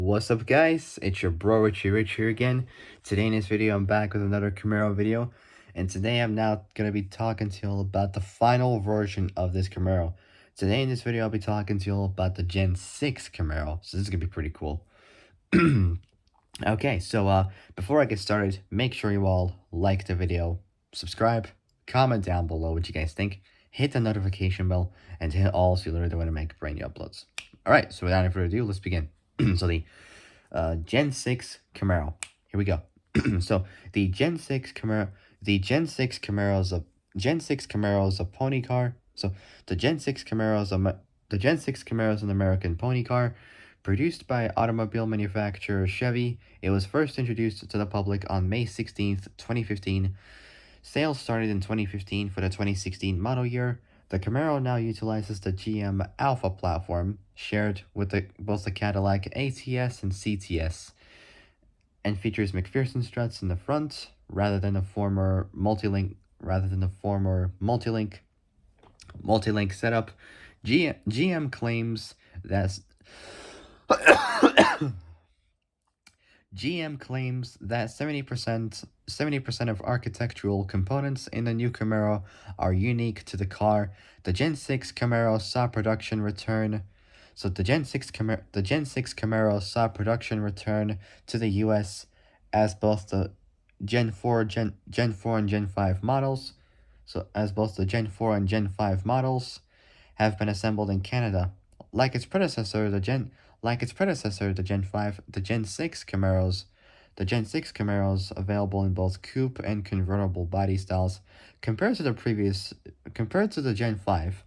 What's up guys, it's your bro Rich here again. Today in this video I'm back with another Camaro video, and today I'm now going to be talking to you all about the final version of this Camaro. Today in this video I'll be talking to you all about the Gen 6 Camaro, so this is going to be pretty cool. Okay, so before I get started, make sure you all like the video, subscribe, comment down below what you guys think, hit the notification bell, and hit all so you literally when I make brand new uploads. Alright, so without any further ado, let's begin. So the Gen 6 Camaro. Here we go. So the Gen 6 Camaro, Gen 6 Camaro is a pony car. So the Gen 6 Camaro is an American pony car produced by automobile manufacturer Chevy. It was first introduced to the public on May 16th, 2015. Sales started in 2015 for the 2016 model year. The Camaro now utilizes the GM Alpha platform, shared with both the Cadillac ATS and CTS, and features McPherson struts in the front rather than the former multi-link setup. GM claims that GM claims that 70% of architectural components in the new Camaro are unique to the car. The Gen 6 Camaro saw production return. So the Gen 6 Camaro saw production return to the US as both the Gen 4 and Gen 5 models. So as both the Gen 4 and Gen 5 models have been assembled in Canada. Like its predecessor, the Gen 6 Camaros available in both coupe and convertible body styles. Compared to the Gen 5,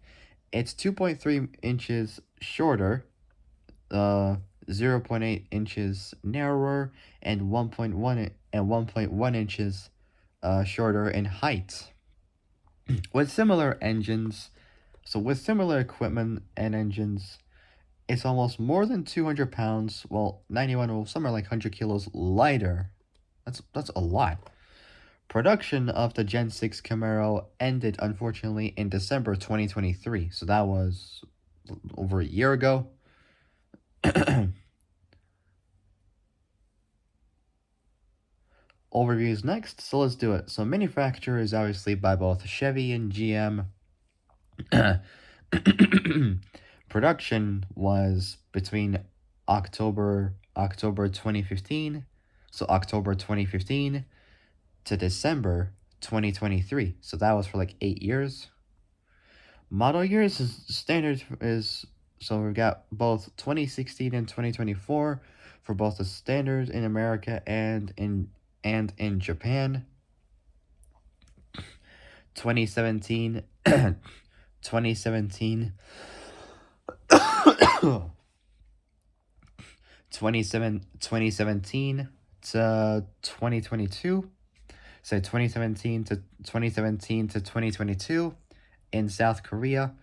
it's 2.3 inches shorter, 0.8 inches narrower, and 1.1 inches shorter in height. With similar equipment and engines, it's almost more than 200 pounds, well, 91 or somewhere like 100 kilos lighter. That's a lot. Production of the Gen 6 Camaro ended, unfortunately, in December 2023. So that was over a year ago. Overviews next, so let's do it. So manufacturer is obviously by both Chevy and GM. Production was between October 2015, so October 2015 to December 2023. So that was for like 8 years. Model years so we've got both 2016 and 2024 for both the standard in America and in Japan. 2017 2017 2017 to 2022. So 2017 to 2022 in South Korea.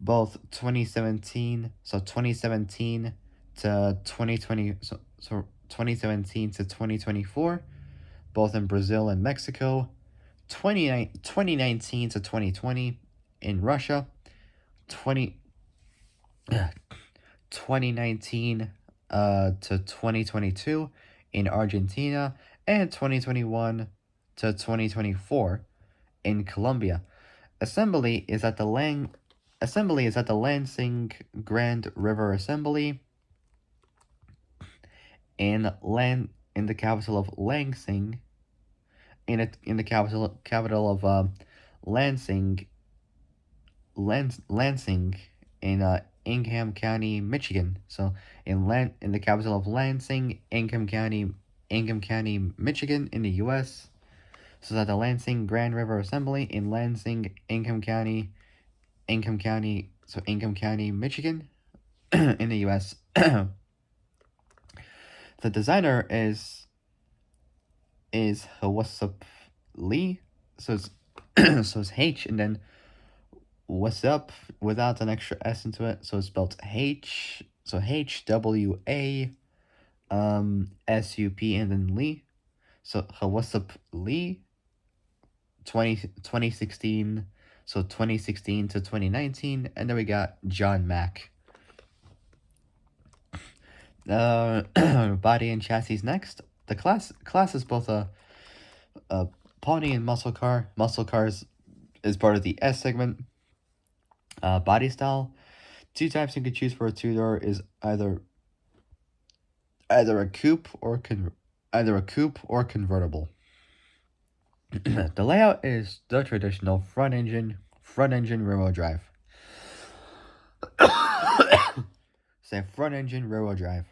Both 2017 to 2024, both in Brazil and Mexico. 2019 to 2020 in Russia. 2019 to 2022 in Argentina, and 2021 to 2024 in Colombia. Assembly is at the Lansing Grand River Assembly in the capital of Lansing, in the capital of Lansing in Ingham County, Michigan. So in the capital of Lansing, Ingham County, Michigan, in the U.S. So that the Lansing Grand River Assembly in Lansing, Ingham County, Michigan, in the U.S. The designer is Hwasup Lee. So it's H and then what's up without an extra S into it. So it's spelled H. So HWA SUP and then Lee. So Hwasup Lee. 2016. So 2016 to 2019, and then we got John Mack. Body and chassis next. The class is both a pony and muscle car. Muscle cars is part of the S segment. Body style. Two types you can choose for a two-door is either a coupe or convertible. The layout is the traditional front engine rear wheel drive. Say front engine rear wheel drive.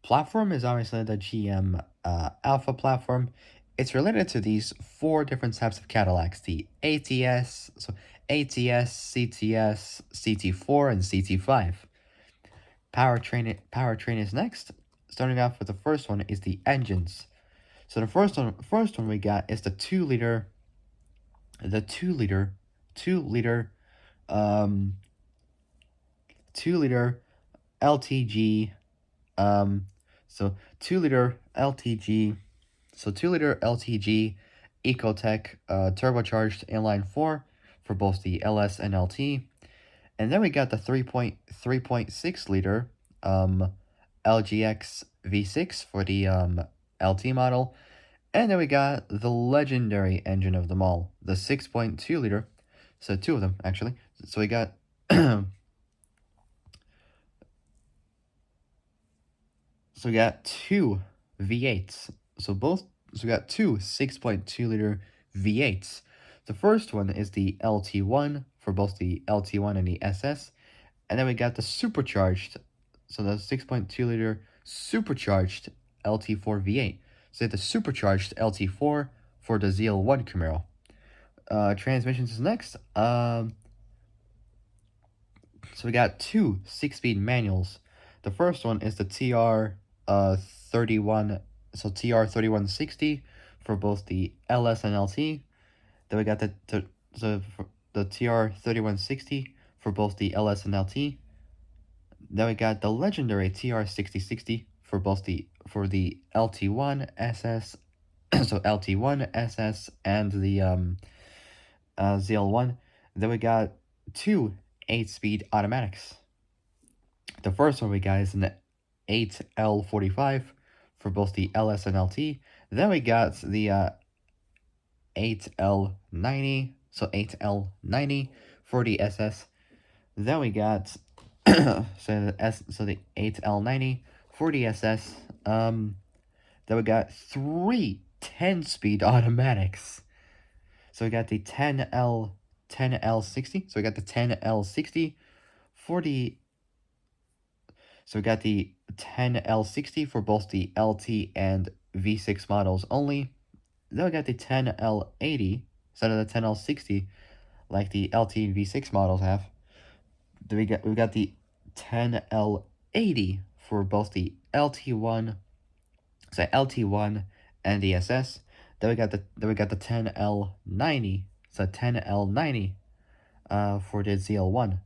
Platform is obviously the GM Alpha platform. It's related to these four different types of Cadillacs: the ATS, CTS, CT4, and CT5. Powertrain is next. Starting off with the first one is the engines. So the first one we got is the 2 liter, the 2 liter, um, 2 liter LTG, so 2 liter LTG, 2 liter LTG Ecotech, turbocharged inline four for both the LS and LT, and then we got the 3.6 liter, LGX V6 for the LT model. And then we got the legendary engine of them all, the 6.2 liter. So two of them, actually. So we got so we got two V8s. So we got two 6.2 liter V8s. The first one is the LT1 for both the LT1 and the SS. And then we got the supercharged, so the 6.2 liter supercharged LT4 V8. So the supercharged LT4 for the ZL1 Camaro. Transmissions is next. So we got two 6-speed manuals. The first one is the TR3160 for both the LS and LT. Then we got the TR3160 for both the LS and LT. Then we got the legendary TR6060 for the LT1 SS, so LT1 SS and the ZL1. Then we got two 8-speed automatics. The first one we got is an 8L45 for both the LS and LT. Then we got the 8L90, so 8L90 for the SS. Then we got so the 8L90 for the SS. Then we got three 10-speed automatics. So we got the 10L60. So we got the 10L60 for the. So we got the 10L60 for both the LT and V6 models only. Then we got the 10L80 instead of the 10L60 like the LT and V6 models have. Then we got the 10L80 for both the LT1 and the SS. Then we got the 10L90, so 10L90 for the ZL1.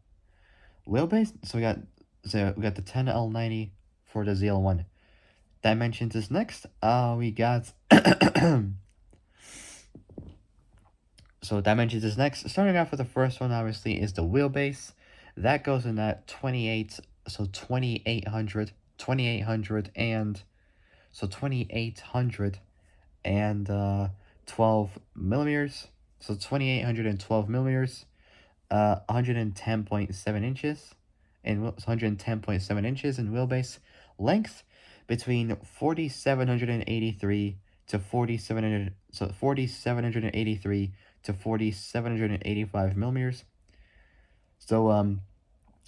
Wheelbase, so we got the 10L90 for the ZL1. Dimensions is next. We got so dimensions is next. Starting off with the first one, obviously, is the wheelbase. That goes in at 2800 and 2812 millimeters. So 2812 millimeters, 110.7 inches, and 110.7 inches in wheelbase. Length between 4783 to 4783 to 4785 millimeters. So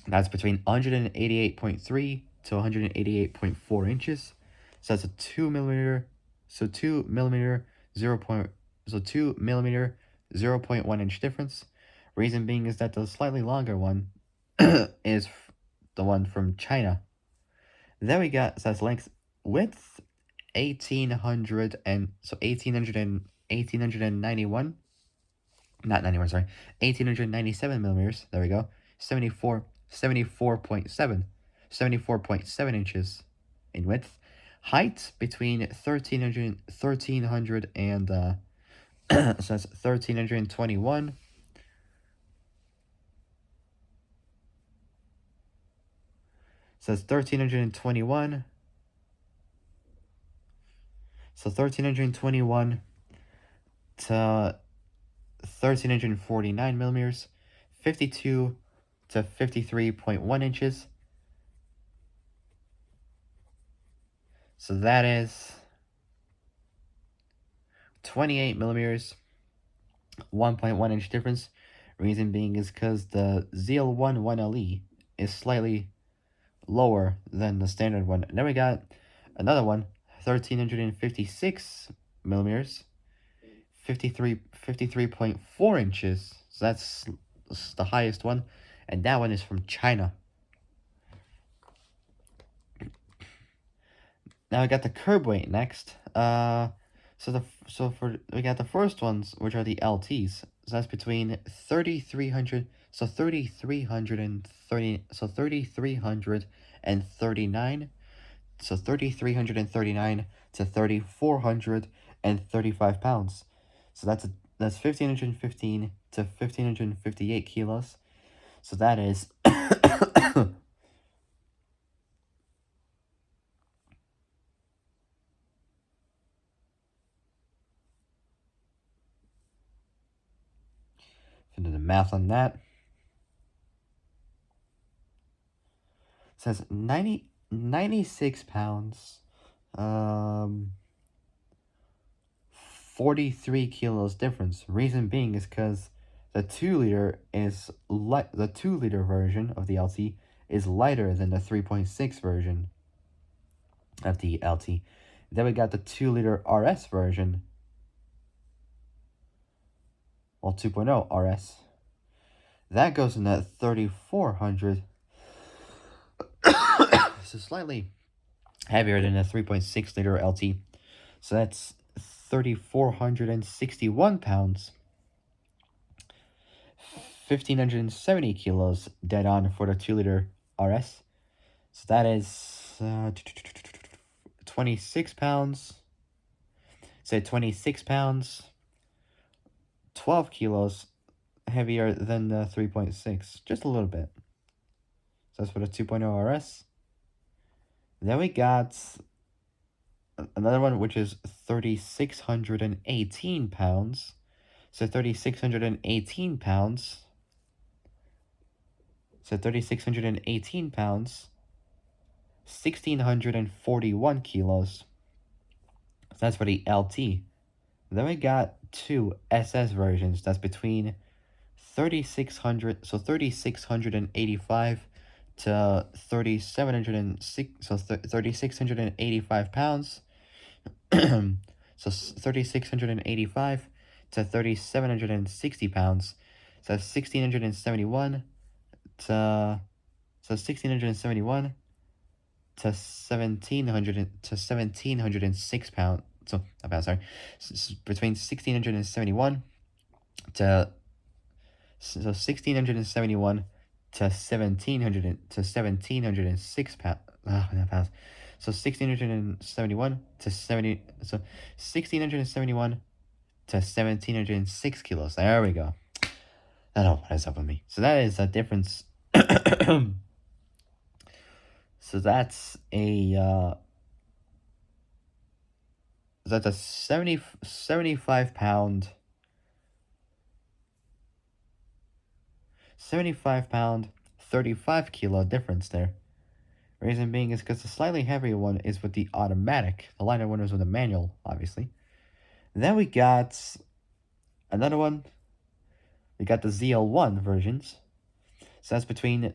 that's between 188.3 to 188.4 inches. So that's a 2 millimeter, 2 millimeter 0.1 inch difference. Reason being is that the slightly longer one is the one from China. Then we got, so that's length, width 1800 and so 1891, not 91, sorry, 1897 millimeters. There we go. 74.7 inches in width. Height between 1300 and so that's 1321. says 1321. So 1321 to 1349 millimeters, 52 to 53.1 inches. So that is 28 millimeters, 1.1 inch difference. Reason being is because the ZL1 1LE is slightly lower than the standard one. And then we got another one, 1356 millimeters, 53.4 inches. So that's the highest one. And that one is from China. Now we got the curb weight next. We got the first ones, which are the LTs. So that's between 3,300. So 3,330. So 3,339. So 3,339 to 3,435 pounds. So that's 1,515 to 1,558 kilos. So that is do the math on that. It says 96 pounds, 43 kilos difference. Reason being is because the 2-liter is the 2-liter version of the LT is lighter than the 3.6 version of the LT. Then we got the 2-liter RS version. Well, 2.0 RS. That goes in at 3,400. So slightly heavier than the 3.6 liter LT. So that's 3,461 pounds. 1,570 kilos dead on for the 2-liter RS. So that is 26 pounds. Say 26 pounds. 12 kilos heavier than the 3.6. Just a little bit. So that's for the 2.0 RS. Then we got another one, which is 3,618 pounds. So 3,618 pounds. So 3,618 pounds. 1,641 kilos. So that's for the LT. Then we got two SS versions. That's between 3,600. So 3,685 to 3,706. So 3,685 pounds. So 3,685 to 3,760 pounds. So 1,671 to 1,671 to 1,706 pounds. So about sorry, between 1,671 to 1,671 to 1,706 pounds. Pounds. So 1,671 to 70. So 1,671 to 1,706 kilos. There we go. I don't know what is up with me. So that is a difference. So that's a 75 pound 35 kilo difference there. Reason being is because the slightly heavier one is with the automatic. The lighter one is with the manual, obviously. Then we got another one. We got the ZL1 versions. So that's between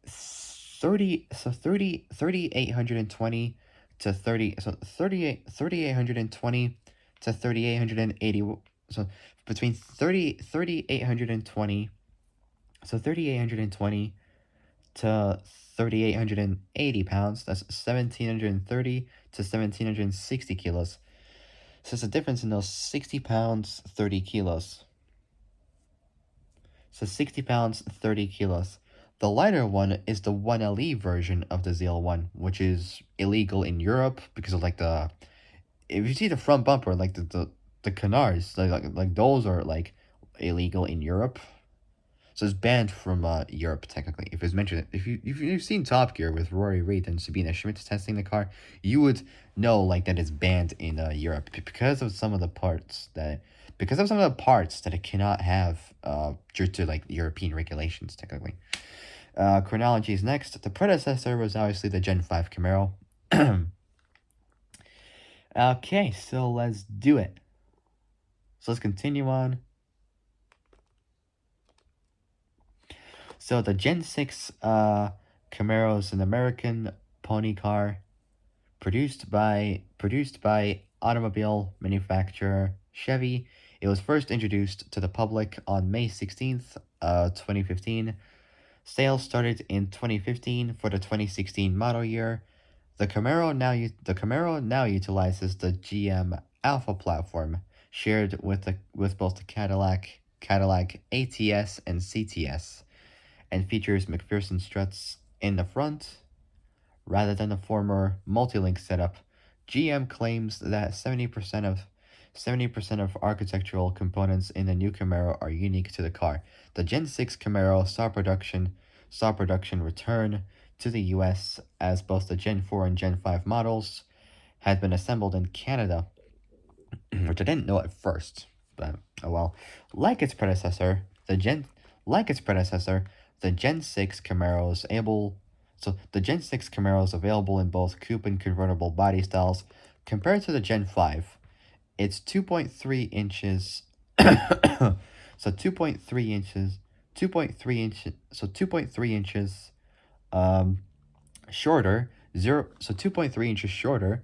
3,820 to 3,820 to 3,880. So between 3,820. So 3,820 to 3,880 pounds. That's 1,730 to 1,760 kilos. So it's a difference in those 60 pounds, 30 kilos. So 60 pounds, 30 kilos. The lighter one is the 1LE version of the ZL1, which is illegal in Europe because of like the... If you see the front bumper, like the canards, like those are like illegal in Europe. So it's banned from Europe technically. If it's mentioned, if you've seen Top Gear with Rory Reid and Sabina Schmidt testing the car, you would know like that it's banned in Europe because of some of the parts that it cannot have due to like European regulations technically. Chronology is next. The predecessor was obviously the Gen 5 Camaro. Okay, so let's do it. So let's continue on. So the Gen 6 Camaro is an American pony car produced by automobile manufacturer Chevy. It was first introduced to the public on May 16th, 2015. Sales started in 2015 for the 2016 model year. The Camaro now utilizes the GM Alpha platform shared with both the Cadillac ATS and CTS, and features McPherson struts in the front rather than the former multi-link setup. GM claims that 70% of architectural components in the new Camaro are unique to the car. The Gen 6 Camaro saw production return to the US as both the Gen 4 and Gen 5 models had been assembled in Canada, which I didn't know at first, but oh well. Like its predecessor, the Gen like its predecessor, the Gen 6 Camaro is able the Gen 6 Camaro is available in both coupe and convertible body styles. Compared to the Gen 5, it's 2.3 inches so 2.3 inches 2.3 inches um shorter, 2.3 inches shorter,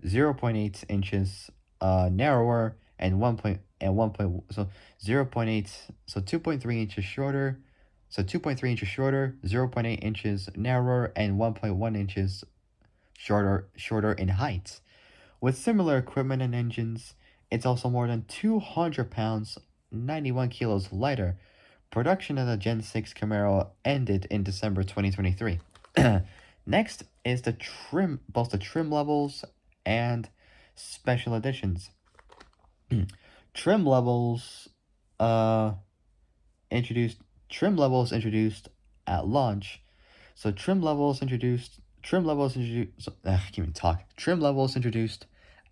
0.8 inches narrower, and 0.8 2.3 inches shorter, 2.3 inches shorter, 0.8 inches narrower, and 1.1 inches shorter in height. With similar equipment and engines, it's also more than 200 pounds, 91 kilos lighter. Production of the Gen 6 Camaro ended in December 2023. Next is both the trim levels and special editions. Trim levels uh introduced trim levels introduced at launch. So I can't even talk. Trim levels introduced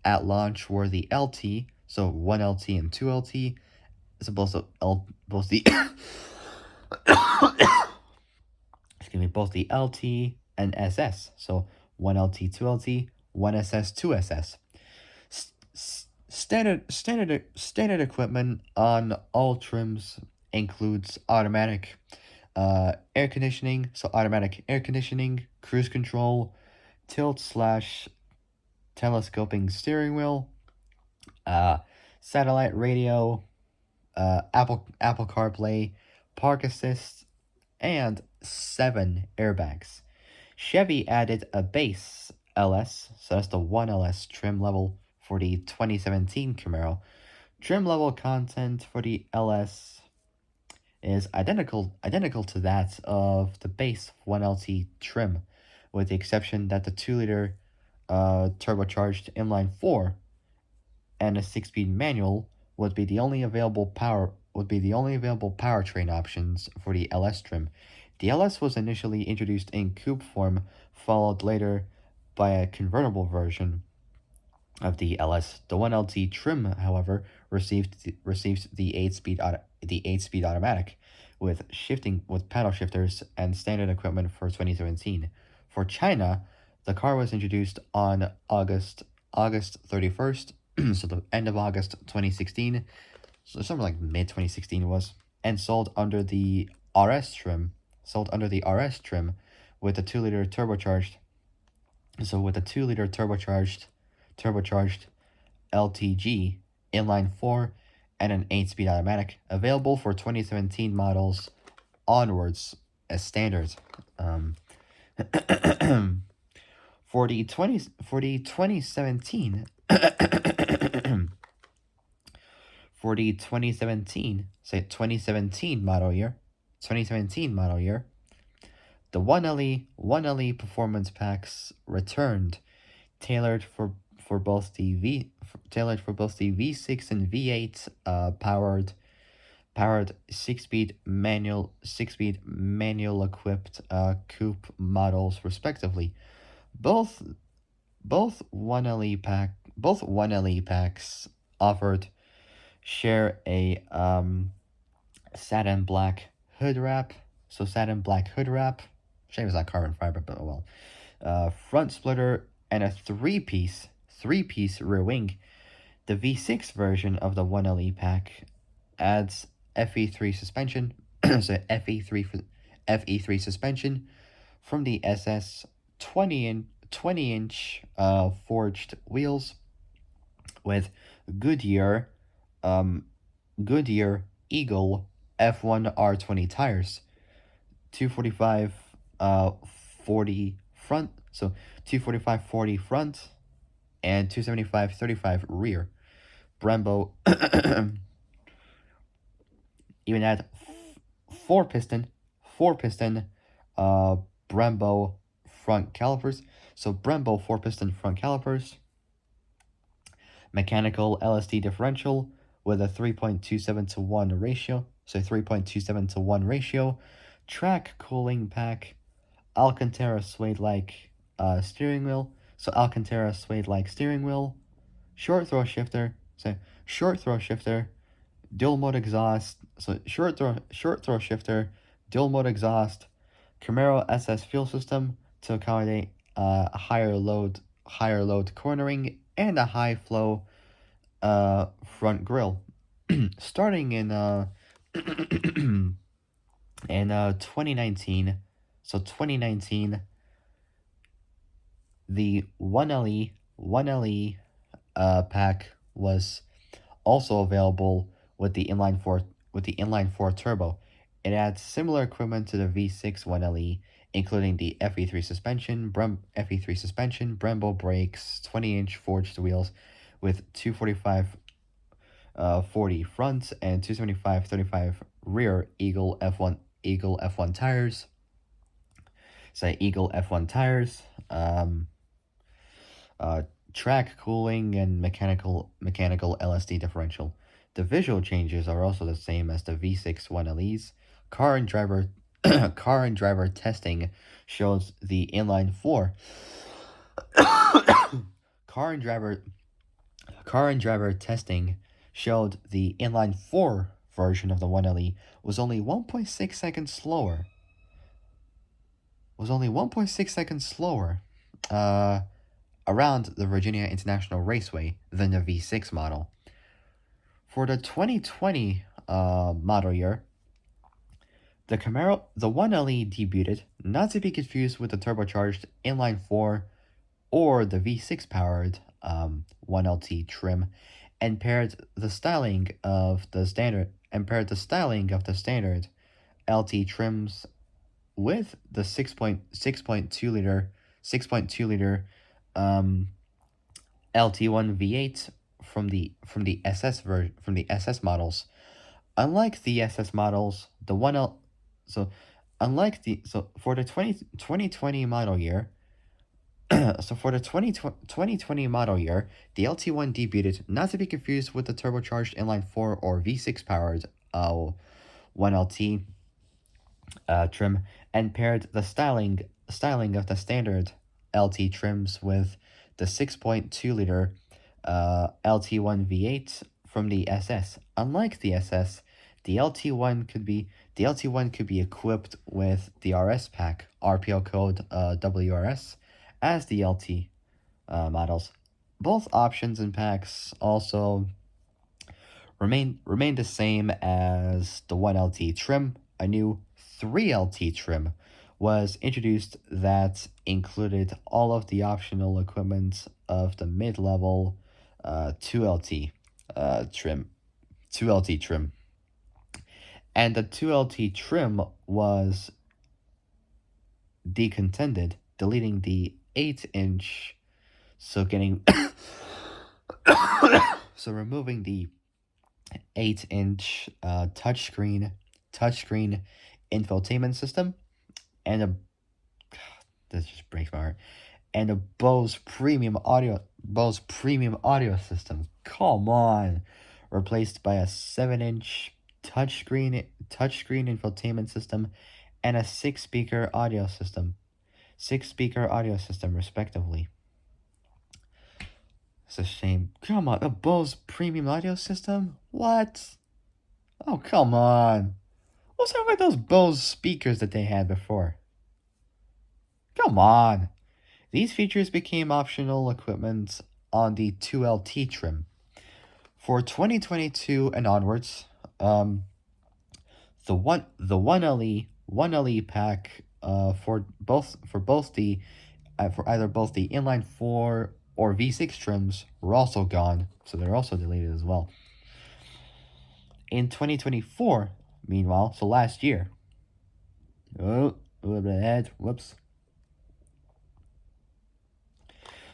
at launch were the LT, so 1 LT and 2 LT, as both the excuse me, both the LT and SS. So 1 LT, 2 LT, 1 SS, 2 SS. Standard equipment on all trims includes automatic automatic air conditioning, cruise control, tilt slash telescoping steering wheel, satellite radio, Apple CarPlay, park assist, and 7 airbags. Chevy added a base LS, so that's the 1 LS trim level for the 2017 Camaro. Trim level content for the LS is identical to that of the base 1LT trim, with the exception that the 2-liter turbocharged inline 4 and a 6-speed manual would be the only available powertrain options for the LS trim. The LS was initially introduced in coupe form, followed later by a convertible version of the LS. The 1LT trim, however, received the 8-speed automatic with paddle shifters and standard equipment for 2017. For China, the car was introduced on August 31st, so the end of August 2016, so something like mid 2016 was, and sold under the RS trim, with a 2-liter turbocharged turbocharged LTG inline 4 and an 8-speed automatic, available for 2017 models onwards as standard. For the 2017 for the 2017 model year, the 1LE performance packs returned, tailored for both the V6 and V8 powered powered 6-speed manual equipped coupe models respectively. Both both 1LE packs offered share a satin black hood wrap. So satin black hood wrap. Shame it's not carbon fiber, but oh well. Front splitter and a three piece rear wing. The V6 version of the 1LE pack adds FE3 suspension, so FE3 suspension from the SS 20-inch forged wheels with Goodyear um, Goodyear Eagle F1 R20 tires, 245 40 front, so 245 40 front and 275 35 rear. Brembo even had four piston uh Brembo front calipers. So Brembo four piston front calipers, mechanical LSD differential with a 3.27 to 1 ratio. So 3.27 to 1 ratio. Track cooling pack, Alcantara suede like steering wheel. So Alcantara suede like steering wheel. Short throw shifter. So short throw shifter. Dual mode exhaust. So short throw shifter. Dual mode exhaust. Camaro SS fuel system to accommodate higher load cornering and a high flow front grille. Starting in in 2019, so 2019, the 1LE pack was also available with the inline four turbo. It adds similar equipment to the V6 1LE, including the FE3 suspension, Brembo brakes, 20-inch forged wheels with 245 40 front and 275 35 rear Eagle F1 tires. Eagle F1 tires. Track cooling and mechanical LSD differential. The visual changes are also the same as the V6 1LEs. Car and driver testing shows the inline four. car and driver testing showed the inline 4 version of the 1LE was only 1.6 seconds slower. Around the Virginia International Raceway than the V6 model. For the 2020 model year, the 1LE debuted, not to be confused with the turbocharged inline 4 or the V6 powered 1LT trim, and paired the styling of the standard LT trims with the 6.2 liter LT1 V8 from the SS models. Unlike the SS models, the 1L so for the 2020 model year, for the 2020 model year, the LT1 debuted, not to be confused with the turbocharged inline 4 or V6 powered 1LT trim, and paired the styling of the standard LT trims with the 6.2 liter LT1 V8 from the SS. Unlike the SS, the LT1 could be equipped with the RS pack, RPO code WRS, as the LT models. Both options and packs also remain the same as the 1LT trim. A new 3LT trim was introduced that included all of the optional equipment of the mid-level 2LT trim. And the 2LT trim was decontended, deleting the 8-inch, so removing the 8-inch touchscreen infotainment system, and this just breaks my heart, and a Bose premium audio system. Come on, replaced by a 7-inch touchscreen infotainment system, and a six-speaker audio system, respectively. It's a shame. Come on, a Bose premium audio system? What? Oh, come on. What's wrong with those Bose speakers that they had before? Come on. These features became optional equipment on the 2LT trim. For 2022 and onwards, the 1LE pack for either both the inline 4 or V6 trims were also gone, so they're also deleted as well. In 2024, meanwhile, so last year. Oh, a little bit ahead. Whoops.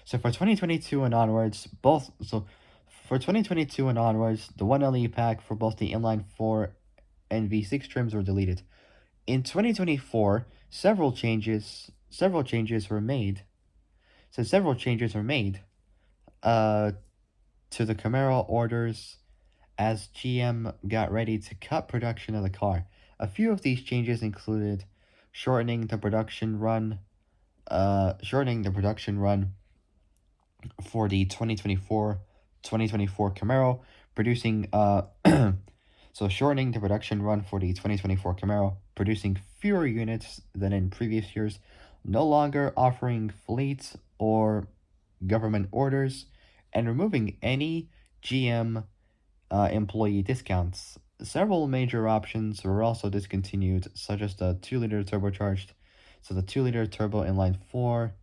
So for 2022 and onwards, for 2022 and onwards, the 1LE pack for both the inline 4 and V6 trims were deleted. In 2024, several changes were made. So several changes were made to the Camaro orders as GM got ready to cut production of the car. A few of these changes included shortening the production run for the 2024 Camaro, producing so shortening the production run for the 2024 Camaro, producing fewer units than in previous years, no longer offering fleet or government orders, and removing any GM employee discounts. Several major options were also discontinued, such as the 2-liter turbocharged, so the 2-liter turbo inline 4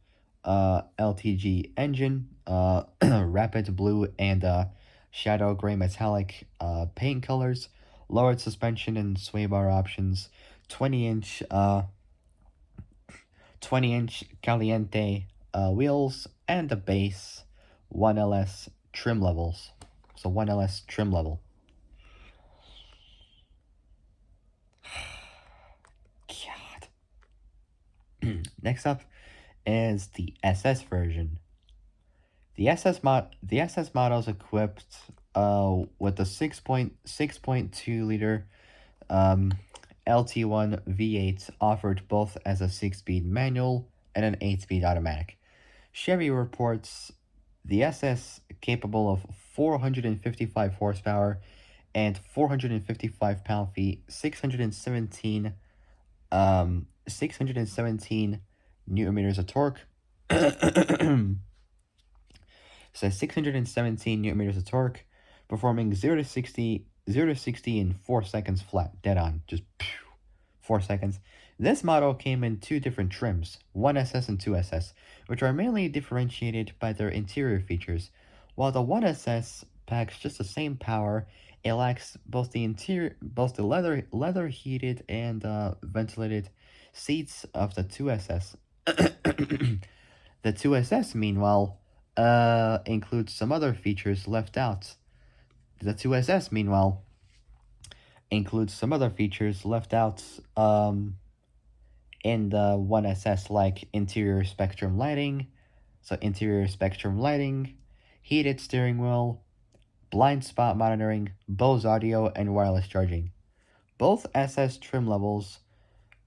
LTG engine, rapid blue and shadow gray metallic paint colors, lowered suspension and sway bar options, 20-inch Caliente wheels, and the base 1LS trim levels. So 1LS trim level. God. Next up is the SS version. The SS model is equipped with the 6.2 liter LT1 V8 offered both as a 6-speed manual and an 8-speed automatic. Chevy reports the SS capable of 455 horsepower and 455 pound-feet, 617 newton meters of torque. So 617 newton meters of torque, performing 0 to 60 in 4 seconds flat, dead on, just 4 seconds. This model came in two different trims, 1SS and 2SS, which are mainly differentiated by their interior features. While the 1SS packs just the same power, it lacks both the leather heated and ventilated seats of the 2SS. The 2SS, meanwhile, includes some other features left out. The 2SS, meanwhile, includes some other features left out in the 1SS, like interior spectrum lighting, heated steering wheel, blind spot monitoring, Bose audio, and wireless charging. Both SS trim levels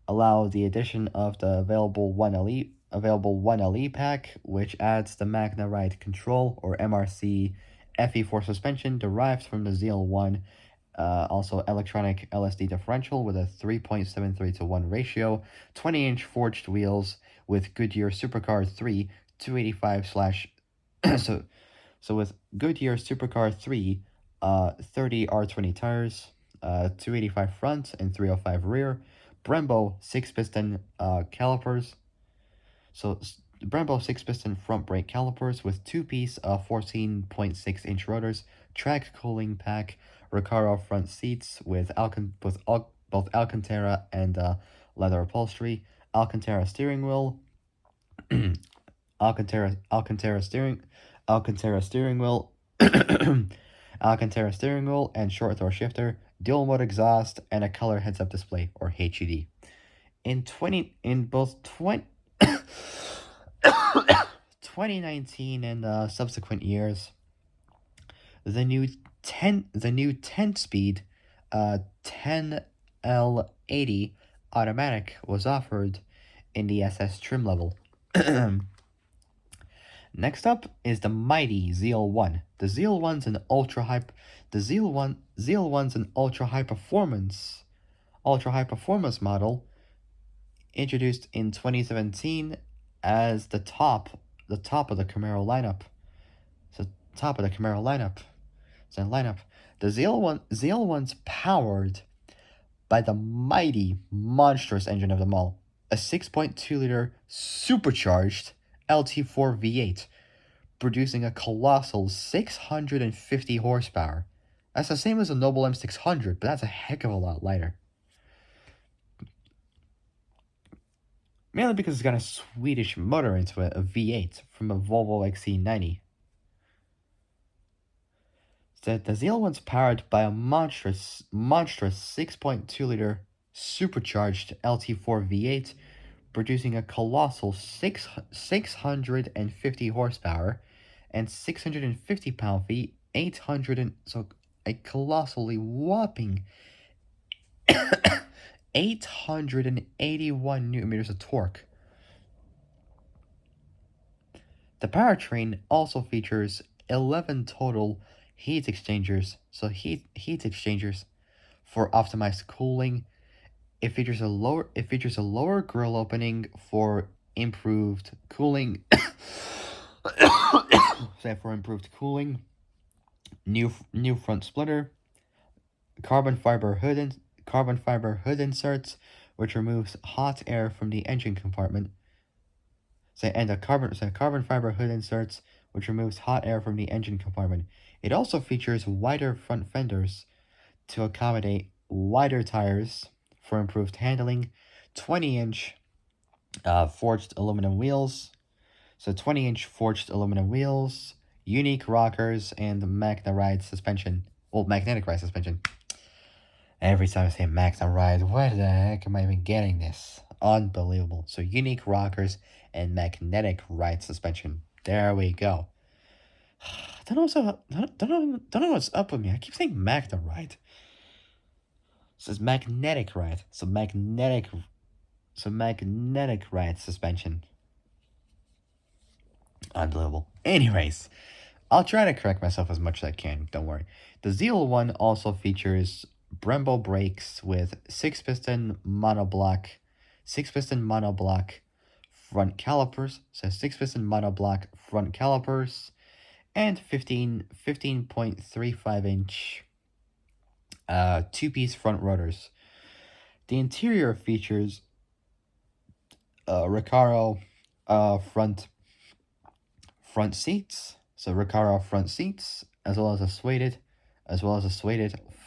allow the addition of the available 1LE pack, which adds the Magna Ride Control, or MRC, FE4 suspension derived from the ZL1, also electronic LSD differential with a 3.73 to 1 ratio, 20-inch forged wheels with Goodyear Supercar 3 285 slash so with Goodyear Supercar 3 30 R20 tires, 285 front and 305 rear, Brembo 6-piston calipers. So Brembo 6-piston front brake calipers with 2-piece 14.6-inch rotors, track cooling pack, Recaro front seats with both Alcantara and leather upholstery, Alcantara steering wheel, Alcantara steering wheel, Alcantara steering wheel and short throw shifter, dual mode exhaust, and a color heads-up display, or HUD. In both 2019 and subsequent years, the new 10-speed 10L80 automatic was offered in the SS trim level. Next up is the mighty ZL1. The ZL1's an ZL1's an ultra high performance model introduced in 2017 as the top of the Camaro lineup. So top of the Camaro lineup. The ZL1's powered by the mighty, monstrous engine of them all, a 6.2-liter supercharged LT4 V8, producing a colossal 650 horsepower. That's the same as a Noble M600, but that's a heck of a lot lighter. Mainly because it's got a Swedish motor into it, a V8 from a Volvo XC90. The ZL1's powered by a monstrous 6.2-liter supercharged LT4 V8, producing a colossal 650 horsepower and 650 pound-feet, so a colossally whopping 881 newton meters of torque. The powertrain also features 11 total heat exchangers, for optimized cooling. It features a lower grill opening for improved cooling. New front splitter, carbon fiber hood inserts, which removes hot air from the engine compartment. Carbon fiber hood inserts, which removes hot air from the engine compartment. It also features wider front fenders to accommodate wider tires for improved handling, 20-inch forged aluminum wheels. So 20-inch forged aluminum wheels, unique rockers, and magnetic ride suspension. Every time I say magnetic ride, where the heck am I even getting this? Unbelievable. So unique rockers and magnetic ride suspension. There we go. Don't know what's up with me. I keep saying magnetic ride. It says magnetic ride. So magnetic ride suspension. Unbelievable. Anyways, I'll try to correct myself as much as I can. Don't worry. The ZL1 also features Brembo brakes with 6-piston monoblock front calipers. So 6-piston monoblock front calipers and 15.35 inch two-piece front rotors. The interior features Recaro front seats. So Recaro front seats, as well as a suede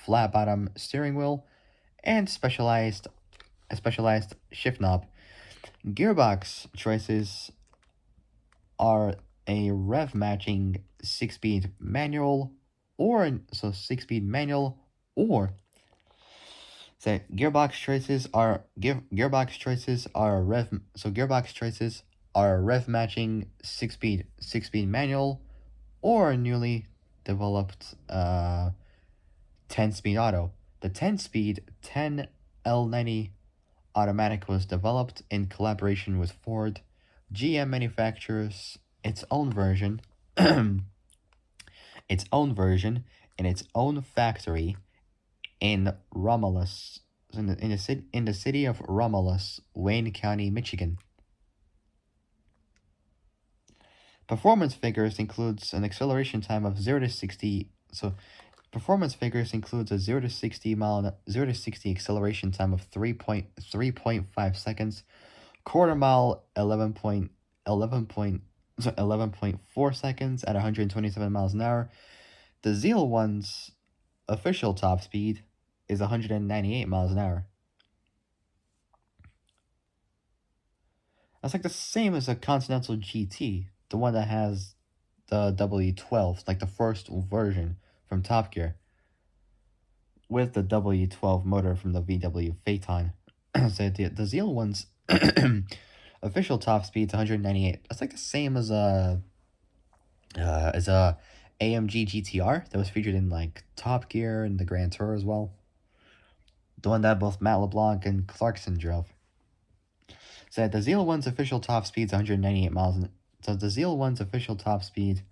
flat bottom steering wheel, and a specialized shift knob. Gearbox choices are a rev matching 6-speed manual, gearbox are a rev matching 6-speed manual or a newly developed 10-speed auto. The 10-speed 10L90 automatic was developed in collaboration with Ford. GM manufactures its own version in its own factory in Romulus, in the city of Romulus, Wayne County, Michigan. Performance figures includes an acceleration time of 0 to 60. So performance figures includes a 0 to 60 acceleration time of 3.5 seconds, quarter mile 11.4 seconds at 127 miles an hour. The ZL1's official top speed is 198 miles an hour. That's like the same as a Continental GT, the one that has the W12, like the first version from Top Gear, with the W12 motor from the VW Phaeton. So the ZL1's official top speed is 198. That's like the same as a AMG GTR that was featured in like Top Gear and the Grand Tour as well. the one that both Matt LeBlanc and Clarkson drove. Said the ZL1's official top speed is 198 miles an so the ZL1's official top speed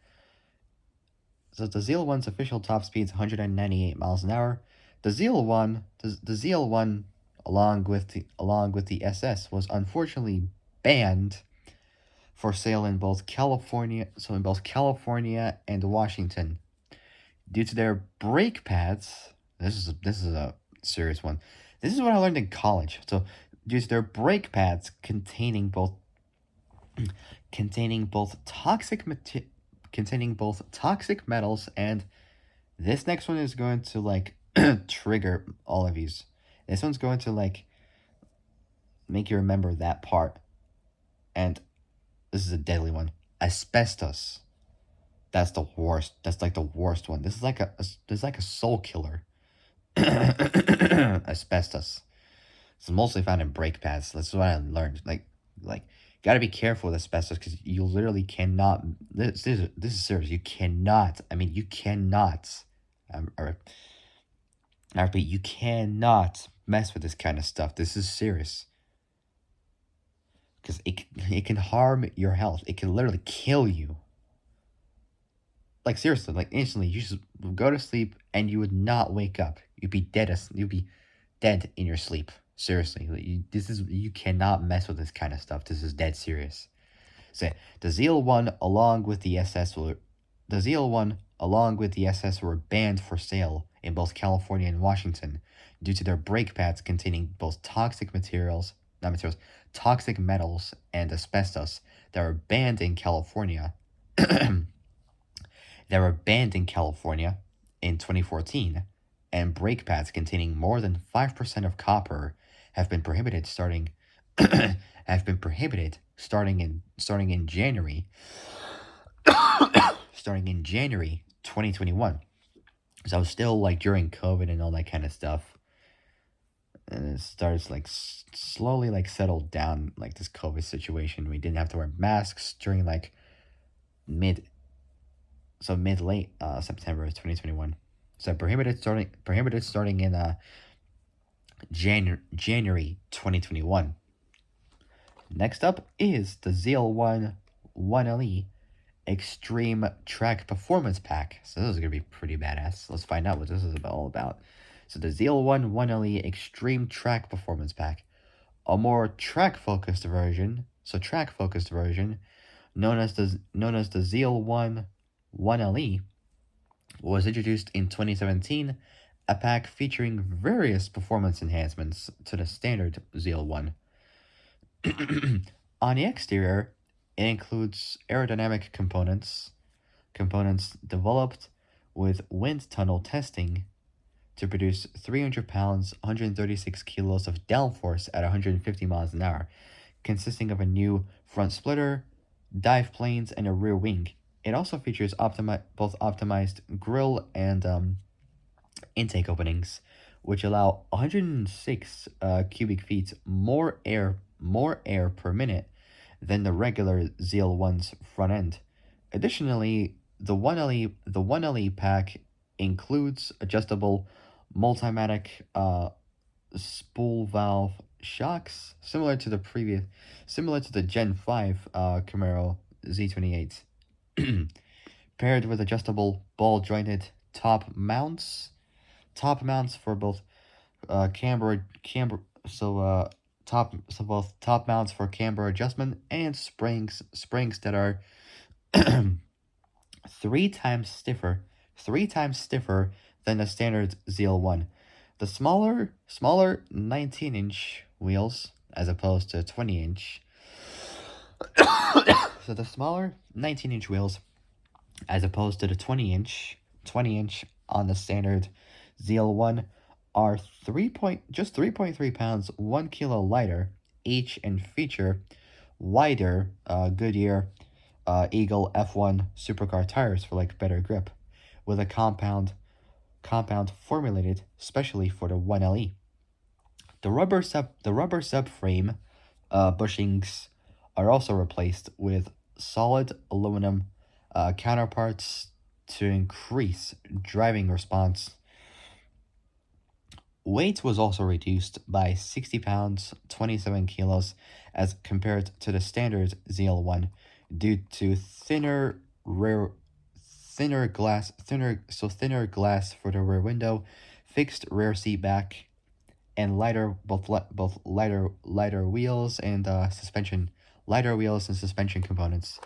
so the ZL1's official top speed is 198 miles an hour. The ZL1 along with the SS was unfortunately banned for sale in both California and Washington due to their brake pads. This is a serious one. This is what I learned in college. So due to their brake pads containing both toxic metals, and this next one is going to like trigger all of these. This one's going to like make you remember that part. And this is a deadly one. Asbestos. That's the worst. That's like the worst one. This is like a soul killer. Asbestos. It's mostly found in brake pads. That's what I learned. Like, gotta be careful with asbestos because you literally cannot. This is serious. You cannot. I mean, you cannot. I repeat, you cannot mess with this kind of stuff. This is serious. Because it can harm your health. It can literally kill you. Like seriously, like instantly, you just go to sleep and you would not wake up. You'd be dead. You'd be dead in your sleep. Seriously, you cannot mess with this kind of stuff. This is dead serious. So the ZL1 along with the SS were banned for sale in both California and Washington due to their brake pads containing both toxic metals and asbestos that were banned in California. That were banned in California in 2014, and brake pads containing more than 5% of copper have been prohibited starting in January 2021. So still like during COVID and all that kind of stuff, and it starts like slowly like settled down, like this COVID situation. We didn't have to wear masks during like mid late September 2021. So prohibited starting in January 2021. Next up is the ZL1 1LE Extreme Track Performance Pack. So this is gonna be pretty badass. Let's find out what this is all about. So the ZL1 1LE Extreme Track Performance Pack, a more track focused version, known as the ZL1 1LE, was introduced in 2017, a pack featuring various performance enhancements to the standard ZL1. On the exterior, it includes aerodynamic components developed with wind tunnel testing to produce 300 pounds, 136 kilos of downforce at 150 miles an hour, consisting of a new front splitter, dive planes, and a rear wing. It also features both optimized grille and intake openings, which allow 106 cubic feet more air per minute than the regular ZL1's front end. Additionally, the 1LE pack includes adjustable multimatic spool valve shocks, similar to the Gen 5 Camaro Z28. Paired with adjustable ball jointed top mounts for both both top mounts for camber adjustment and springs that are three times stiffer than the standard ZL1. The smaller 19-inch wheels as opposed to 20-inch. So the smaller 19-inch wheels as opposed to the 20-inch on the standard ZL1 are 3.3 pounds, 1 kilo lighter each, and feature wider Goodyear Eagle F1 supercar tires for like better grip, with a compound formulated specially for the 1LE. The rubber subframe bushings are also replaced with solid aluminum counterparts to increase driving response Weight was also reduced by 60 pounds, 27 kilos, as compared to the standard ZL1 due to thinner glass for the rear window, fixed rear seat back, and lighter wheels and suspension components.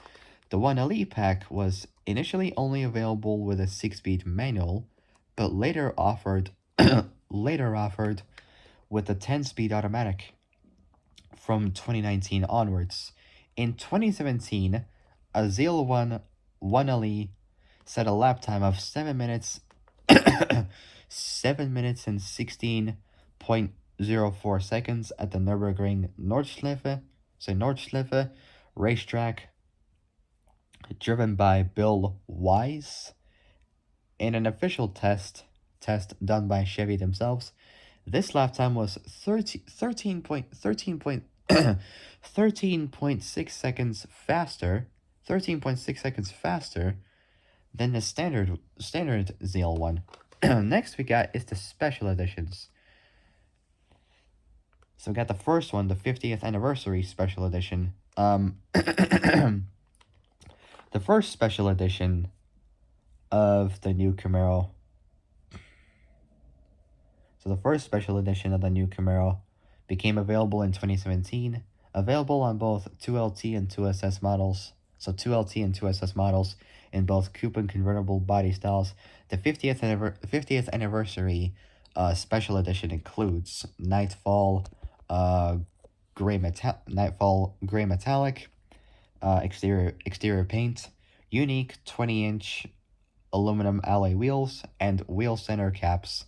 The 1LE pack was initially only available with a 6-speed manual, but later offered with a 10-speed automatic from 2019 onwards. In 2017, a Zeal 1LE set a lap time of 7 minutes 7 minutes and 16.04 seconds at the Nürburgring Nordschleife racetrack, driven by Bill Wise. In an official test done by Chevy themselves, this lap time was 13.6 seconds faster, 13.6 seconds faster than the standard ZL1. Next we got is the special editions. So we got the first one, the 50th anniversary special edition. The first special edition of the new Camaro. So the first special edition of the new Camaro became available in 2017, available on both 2LT and 2SS models. So 2LT and 2SS models in both coupe and convertible body styles. The 50th anniversary special edition includes Nightfall gray metallic exterior paint, unique 20-inch aluminum alloy wheels, and wheel center caps.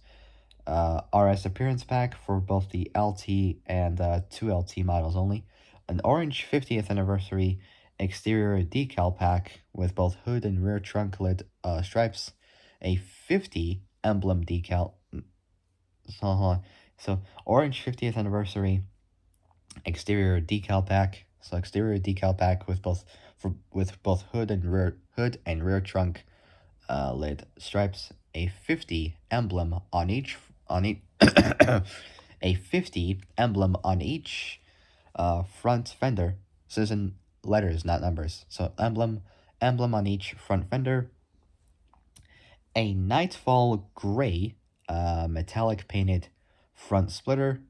RS appearance pack for both the LT and 2LT models only. An orange 50th anniversary exterior decal pack with both hood and rear trunk lid stripes. A 50 emblem decal. So orange 50th anniversary exterior decal pack. So exterior decal pack with both hood and rear trunk lid stripes. A 50 emblem on each a 50 emblem on each front fender. So this is in letters, not numbers. So emblem on each front fender. A Nightfall gray metallic painted front splitter,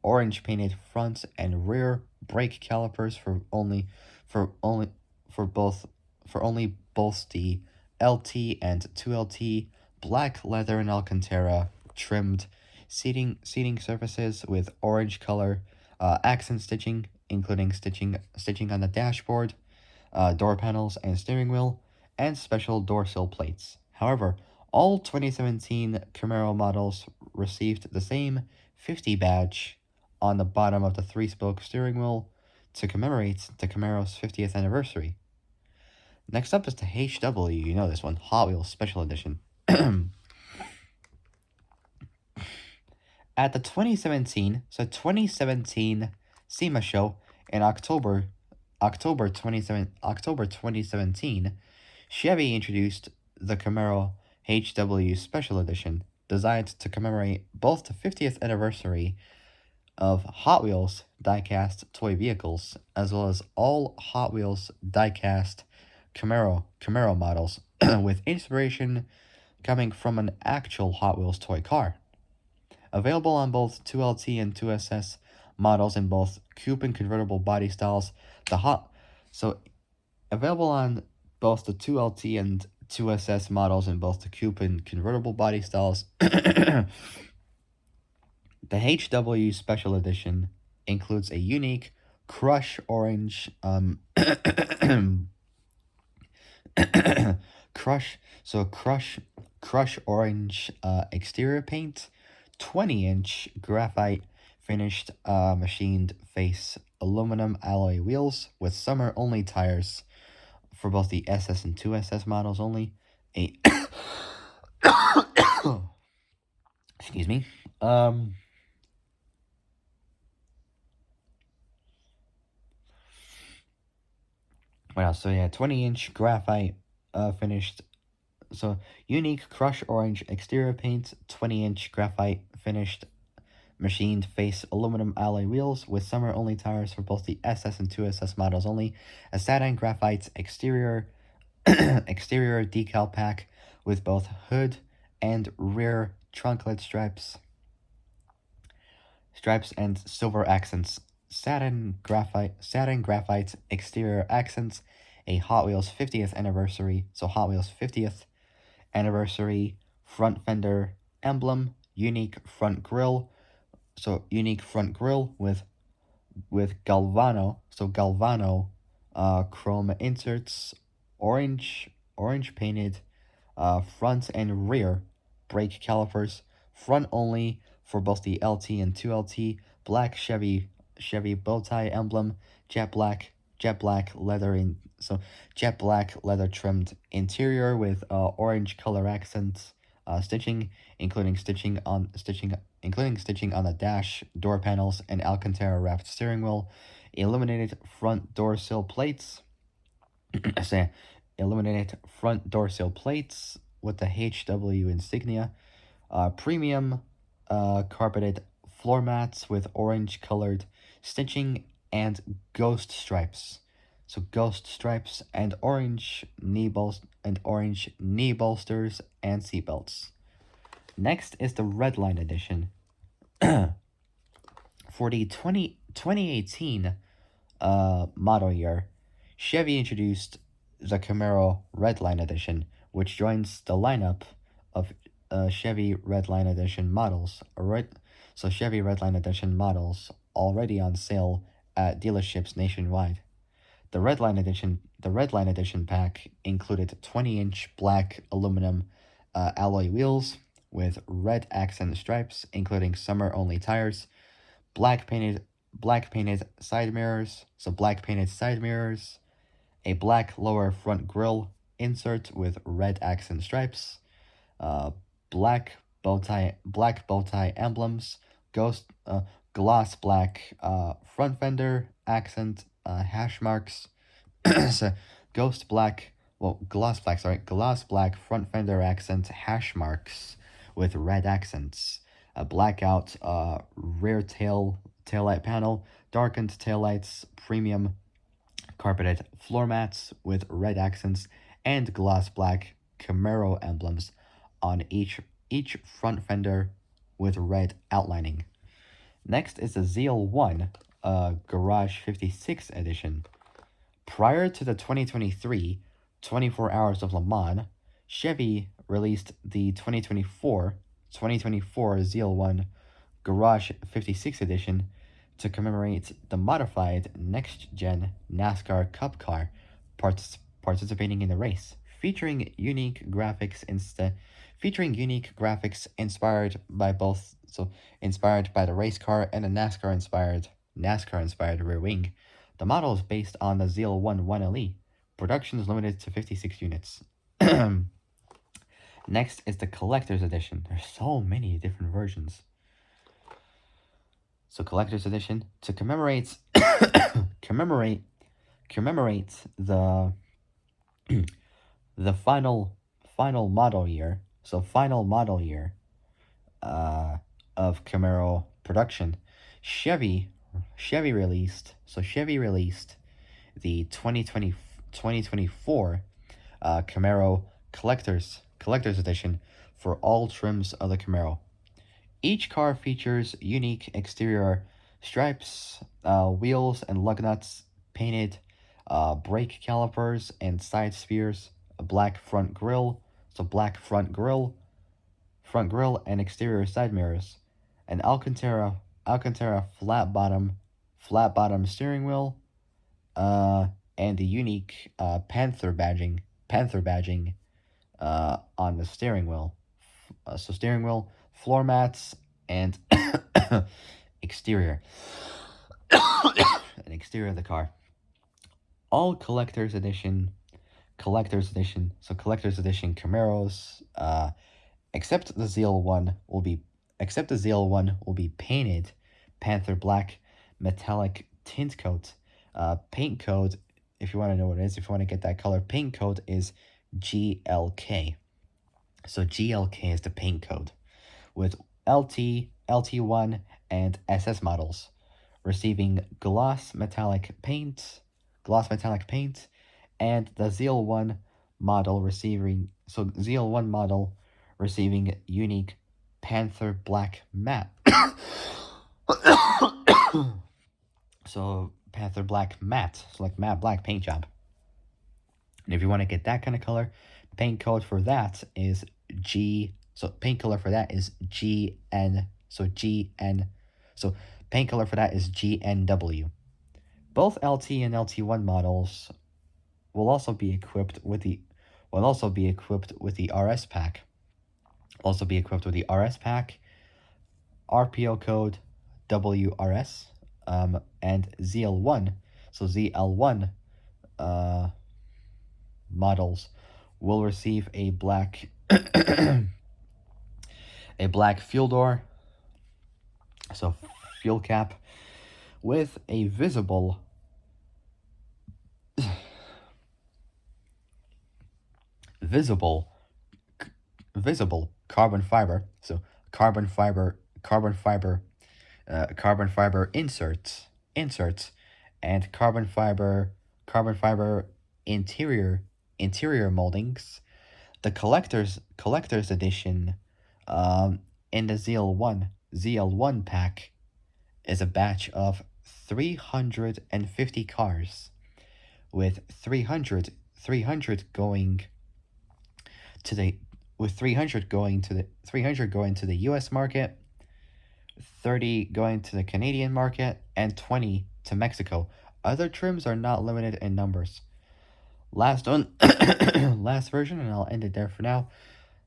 orange painted front and rear brake calipers for both the LT and 2LT, black leather and Alcantara trimmed seating surfaces with orange color accent stitching, including stitching on the dashboard, door panels and steering wheel, and special door sill plates. However, all 2017 Camaro models received the same 50 badge on the bottom of the 3-spoke steering wheel to commemorate the Camaro's 50th anniversary. Next up is the HW, you know this one, Hot Wheels Special Edition. At the 2017 SEMA show in October 2017, Chevy introduced the Camaro HW Special Edition, designed to commemorate both the 50th anniversary of Hot Wheels diecast toy vehicles, as well as all Hot Wheels diecast Camaro models, with inspiration coming from an actual Hot Wheels toy car. Available on both 2LT and 2SS models in both coupe and convertible body styles, available on both the 2LT and 2SS models in both the coupe and convertible body styles. The HW Special Edition includes a unique crush orange crush orange exterior paint, 20-inch graphite finished machined face aluminum alloy wheels with summer only tires for both the SS and 2SS models only. Excuse me. What else? So yeah, 20-inch graphite finished. So unique crush orange exterior paint, 20-inch graphite finished machined face aluminum alloy wheels with summer-only tires for both the SS and 2SS models only, a satin graphite exterior exterior decal pack with both hood and rear trunklet stripes and silver accents, satin graphite exterior accents, a Hot Wheels 50th anniversary, so Hot Wheels 50th anniversary front fender emblem, unique front grille, so unique front grille with Galvano chrome inserts, orange painted front and rear brake calipers, front only for both the LT and 2LT, black Chevy bow tie emblem, jet black leather in so jet black leather trimmed interior with orange color accents, stitching including stitching on the dash, door panels, and Alcantara wrapped steering wheel, illuminated front door sill plates. say illuminated front door sill plates with the HW insignia, premium carpeted floor mats with orange colored stitching and ghost stripes. So ghost stripes and orange knee bolsters and seatbelts. Next is the Red Line edition. For the 2018 model year, Chevy introduced the Camaro Red Line edition, which joins the lineup of Chevy Red Line edition models. So Chevy Red Line edition models already on sale at dealerships nationwide. The Red Line edition pack included 20-inch black aluminum alloy wheels with red accent stripes, including summer-only tires, black painted side mirrors, a black lower front grille insert with red accent stripes, uh, black bow tie emblems, gloss black front fender accent hash marks, so gloss black front fender accent hash marks with red accents, a blackout rear taillight panel, darkened taillights, premium carpeted floor mats with red accents, and gloss black Camaro emblems on each front fender with red outlining. Next is the Zeal 1 Garage 56 edition. Prior to the 2023 24 Hours of Le Mans, Chevy released the 2024 Zeal 1 Garage 56 edition to commemorate the modified next-gen NASCAR Cup car participating in the race, featuring unique graphics inspired by the race car and a NASCAR inspired rear wing. The model is based on the Zeal 1 Production is limited to 56 units. Next is the collector's edition. There's so many different versions. So collector's edition to commemorate the the final model year. So final model year of Camaro production. Chevy released the 2024 Camaro collector's edition for all trims of the Camaro. Each car features unique exterior stripes, wheels and lug nuts painted, brake calipers and side spheres, a black front grille and exterior side mirrors, an Alcantara flat bottom steering wheel, and the unique panther badging on the steering wheel. Steering wheel, floor mats, and exterior of the car. All collector's edition Camaros, except the Zeal 1 will be painted panther black metallic tint coat. Paint code, if you want to know what it is, if you want to get that color, paint code is GLK. So GLK is the paint code, with LT LT1, and SS models, receiving gloss metallic paint, and the ZL1 model receiving unique Panther Black matte. So Panther Black matte, so like matte black paint job. And if you want to get that kind of color, paint code for that is G. So paint color for that is GN. So GN. So paint color for that is GNW. Both LT and LT1 models will also be equipped with the RS pack. RPO code WRS, and ZL1. So ZL1 models will receive a black fuel door, so fuel cap, with a visible carbon fiber. So carbon fiber inserts, and carbon fiber interior moldings. The collector's edition, in the ZL1 pack, is a batch of 350 cars, with 300 going to the US market, 30 going to the Canadian market, and 20 to Mexico. Other trims are not limited in numbers. Last version, and I'll end it there for now,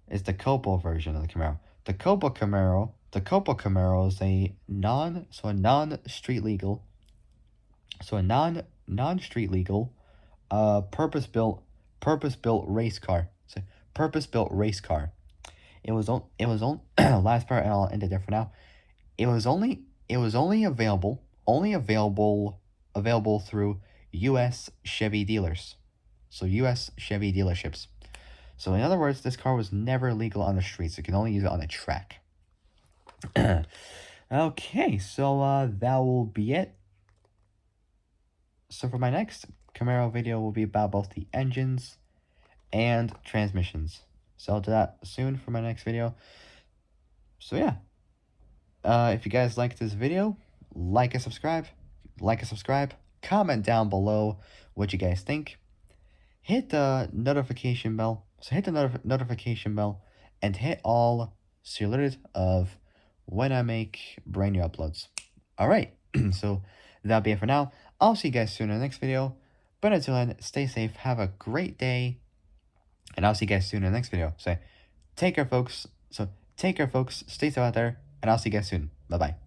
is the Copo version of the Camaro. The Copo Camaro is a non-street legal, purpose-built race car. So purpose-built race car. It was last part, and I'll end it there for now. It was only available through U.S. Chevy dealers. So U.S. Chevy dealerships. So in other words, this car was never legal on the streets. You can only use it on the track. Okay, so that will be it. So for my next Camaro video will be about both the engines and transmissions. So I'll do that soon for my next video. So yeah. If you guys like this video, like and subscribe. Comment down below what you guys think. Hit the notification bell. So hit the notification bell and hit all so you're alerted of when I make brand new uploads. Alright, so that'll be it for now. I'll see you guys soon in the next video. But until then, stay safe, have a great day, and I'll see you guys soon in the next video. So take care, folks. Stay safe out there, and I'll see you guys soon. Bye-bye.